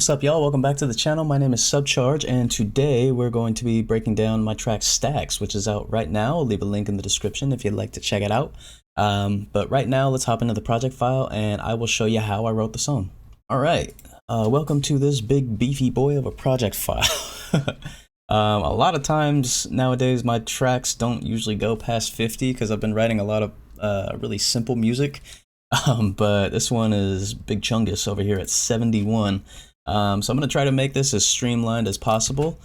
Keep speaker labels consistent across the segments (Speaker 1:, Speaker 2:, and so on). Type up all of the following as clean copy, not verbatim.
Speaker 1: What's up, y'all? Welcome back to the channel. My name is SUBCHVRGE, and today we're going to be breaking down my track Stacks, which is out right now. I'll leave a link in the description if you'd like to check it out. But right now, let's hop into the project file, and I will show you how I wrote the song. All right, welcome to this big beefy boy of a project file. A lot of times nowadays, my tracks don't usually go past 50 because I've been writing a lot of really simple music. But this one is big chungus over here at 71. So I'm going to try to make this as streamlined as possible.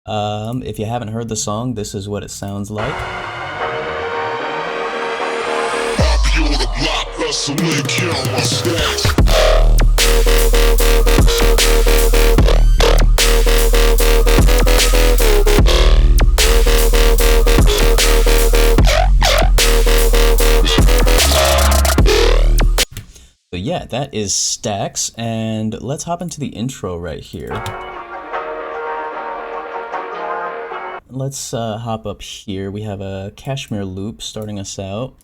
Speaker 1: If you haven't heard the song, this is what it sounds like. So yeah, that is Stacks, and let's hop into the intro right here. Let's hop up here. We have a Cashmere loop starting us out.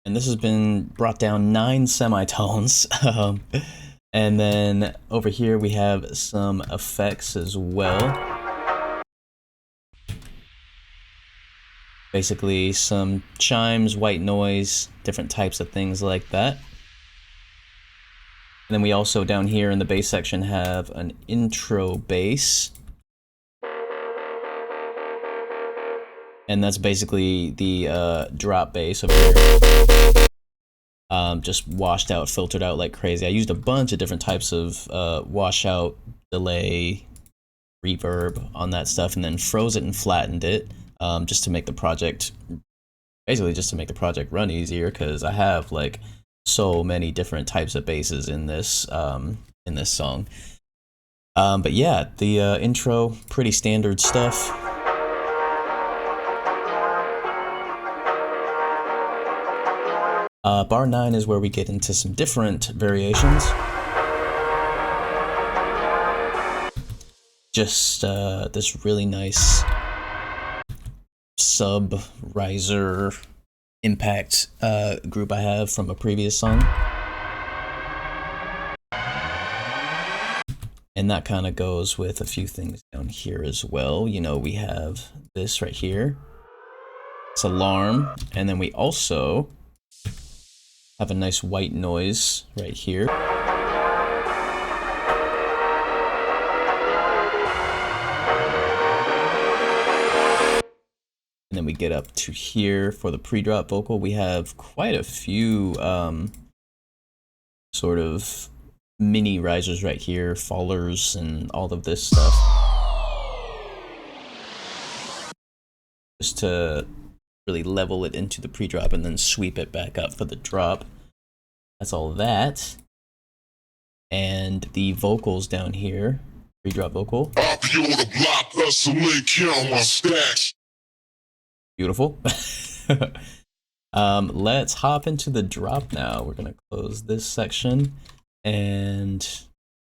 Speaker 1: And this has been brought down 9 semitones. And then over here we have some effects as well. Basically some chimes, white noise, different types of things like that. And then we also down here in the bass section have an intro bass. And that's basically the drop bass over here. Just washed out, filtered out like crazy. I used a bunch of different types of washout, delay, reverb on that stuff, and then froze it and flattened it. Just to make the project, basically just to make the project run easier, because I have like so many different types of basses in this song. But yeah, the intro, pretty standard stuff. Bar 9 is where we get into some different variations. Just this really nice sub riser impact group I have from a previous song, and that kind of goes with a few things down here as well. You know, we have this right here, it's alarm, and then we also have a nice white noise right here. And then we get up to here for the pre-drop vocal. We have quite a few sort of mini risers right here, fallers, and all of this stuff. Just to really level it into the pre-drop and then sweep it back up for the drop. That's all that. And the vocals down here, pre-drop vocal. Beautiful. Let's hop into the drop now. We're gonna close this section, and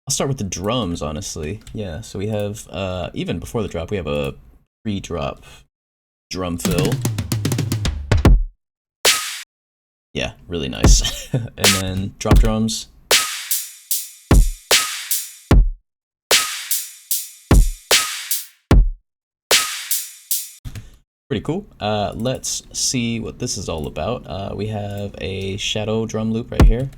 Speaker 1: I'll start with the drums, honestly. Yeah, so we have, even before the drop, we have a pre-drop drum fill. Yeah, really nice. And then drop drums. Pretty cool. Let's see what this is all about. We have a shadow drum loop right here.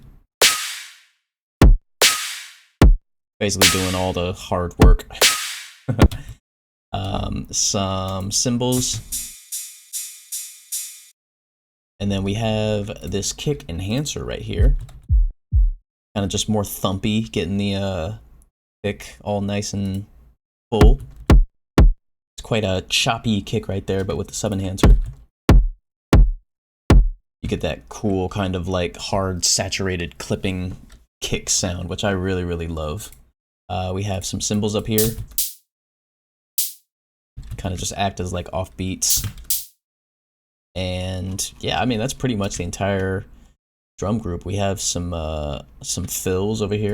Speaker 1: Basically doing all the hard work. Some cymbals. And then we have this kick enhancer right here. Kind of just more thumpy, getting the kick all nice and full. It's quite a choppy kick right there, but with the sub enhancer, you get that cool kind of like hard saturated clipping kick sound, which I really, really love. We have some cymbals up here, kind of just act as like offbeats. And yeah, I mean, that's pretty much the entire drum group. We have some fills over here.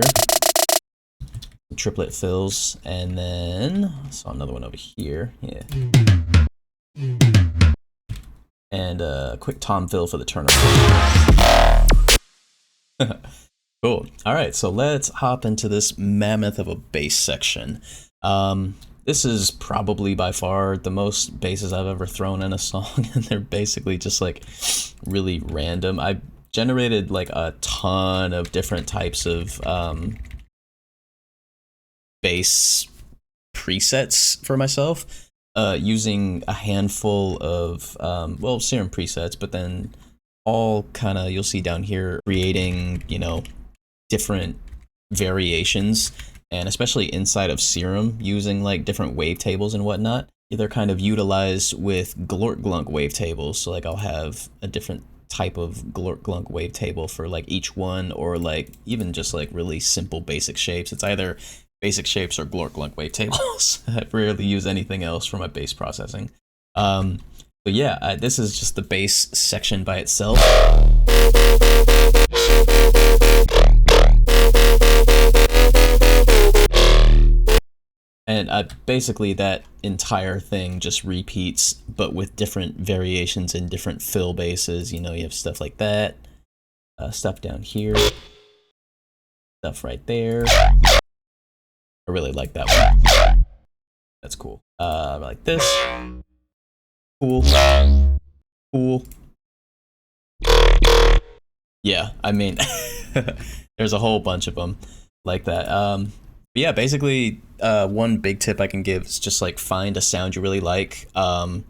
Speaker 1: Triplet fills, and then I saw another one over here. Yeah. and a quick tom fill for the turn. Cool. All right, so let's hop into this mammoth of a bass section. This is probably by far the most basses I've ever thrown in a song, and they're basically just like really random. I generated like a ton of different types of bass presets for myself, using a handful of well, Serum presets, but then all kind of, you'll see down here, creating, you know, different variations, and especially inside of Serum, using like different wavetables and whatnot. They're kind of utilized with glork-glunk wavetables. So like I'll have a different type of glork-glunk wavetable for like each one, or like even just like really simple basic shapes. It's either basic shapes or glork-glunk wavetables. I rarely use anything else for my bass processing. But yeah, this is just the bass section by itself. And basically that entire thing just repeats, but with different variations and different fill basses. You know, you have stuff like that, stuff down here, stuff right there. I really like that one. That's cool. Like this. Cool. Cool. Yeah, I mean, there's a whole bunch of them like that. Yeah, basically, one big tip I can give is just like find a sound you really like, and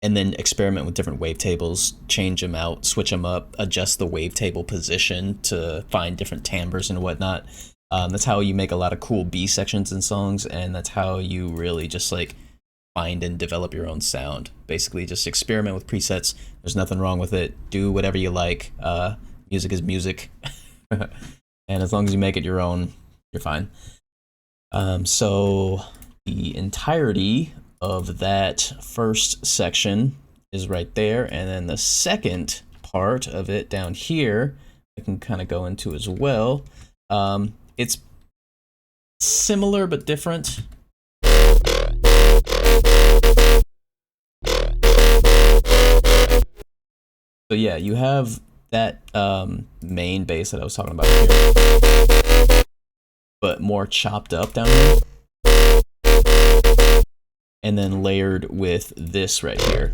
Speaker 1: then experiment with different wavetables, change them out, switch them up, adjust the wavetable position to find different timbres and whatnot. That's how you make a lot of cool B sections in songs, and that's how you really just like find and develop your own sound. Basically, just experiment with presets. There's nothing wrong with it. Do whatever you like. Music is music. And as long as you make it your own, you're fine. So the entirety of that first section is right there, and then the second part of it down here I can kind of go into as well. It's similar but different. So yeah, you have that main bass that I was talking about here, but more chopped up down here, and then layered with this right here.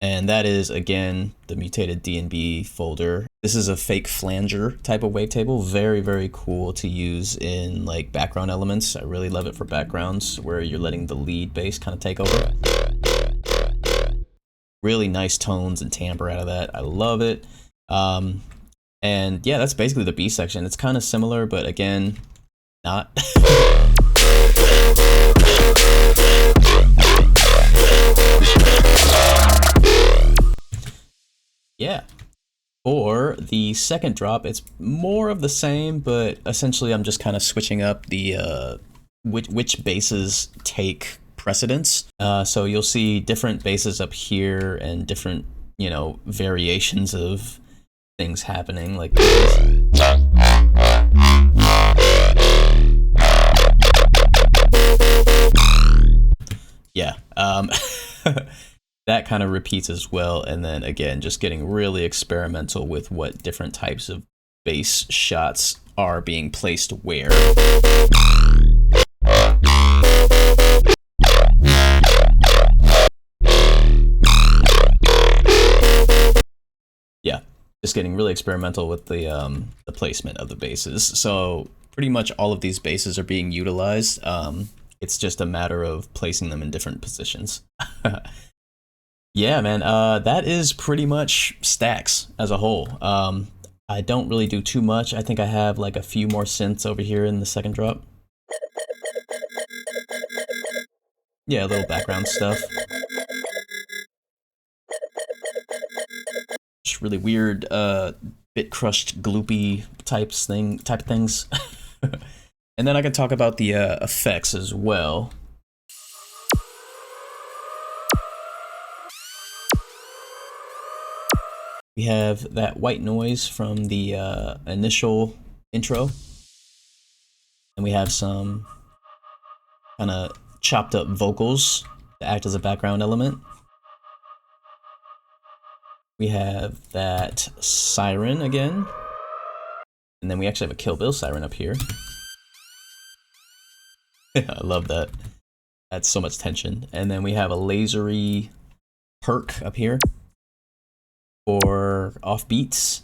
Speaker 1: And that is, again, the mutated D&B folder. This is a fake flanger type of wavetable. Very, very cool to use in like background elements. I really love it for backgrounds where you're letting the lead bass kind of take over. Really nice tones and timbre out of that. I love it. And yeah, that's basically the B section. It's kind of similar, but again, not. Yeah. For the second drop, it's more of the same, but essentially I'm just kind of switching up the which basses take precedence. So you'll see different basses up here and different, you know, variations of things happening like this. Yeah, that kind of repeats as well. And then again, just getting really experimental with what different types of bass shots are being placed where. Yeah, just getting really experimental with the placement of the basses. So pretty much all of these basses are being utilized. It's just a matter of placing them in different positions. Yeah, man, that is pretty much stacks as a whole. I don't really do too much. I think I have like a few more synths over here in the second drop. Yeah, a little background stuff. Just really weird, bit crushed, gloopy type things. And then I can talk about the effects as well. We have that white noise from the initial intro, and we have some kind of chopped up vocals to act as a background element. We have that siren again. And then we actually have a Kill Bill siren up here. I love that. That's so much tension. And then we have a lasery perk up here for off beats.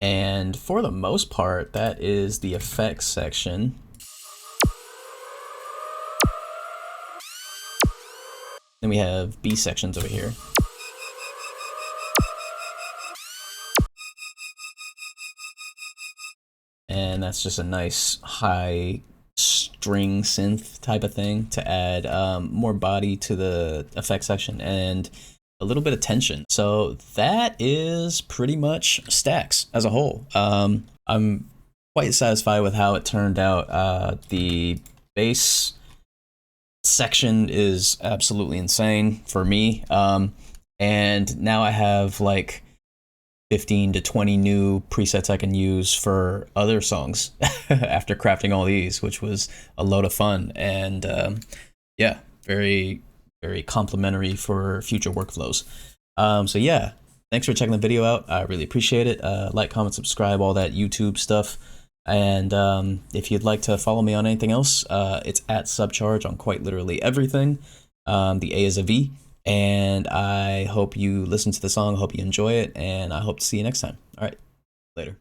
Speaker 1: And for the most part, that is the effects section. Then we have B sections over here. And that's just a nice high string synth type of thing to add more body to the effects section and a little bit of tension. So that is pretty much Stacks as a whole. I'm quite satisfied with how it turned out. The bass section is absolutely insane for me. And now I have like 15 to 20 new presets I can use for other songs after crafting all these, which was a load of fun. And yeah, very, very complimentary for future workflows. So yeah, thanks for checking the video out. I really appreciate it. Like, comment, subscribe, all that YouTube stuff. And if you'd like to follow me on anything else, it's at SUBCHVRGE on quite literally everything. The A is a V. And I hope you listen to the song, I hope you enjoy it, and I hope to see you next time. All right, later.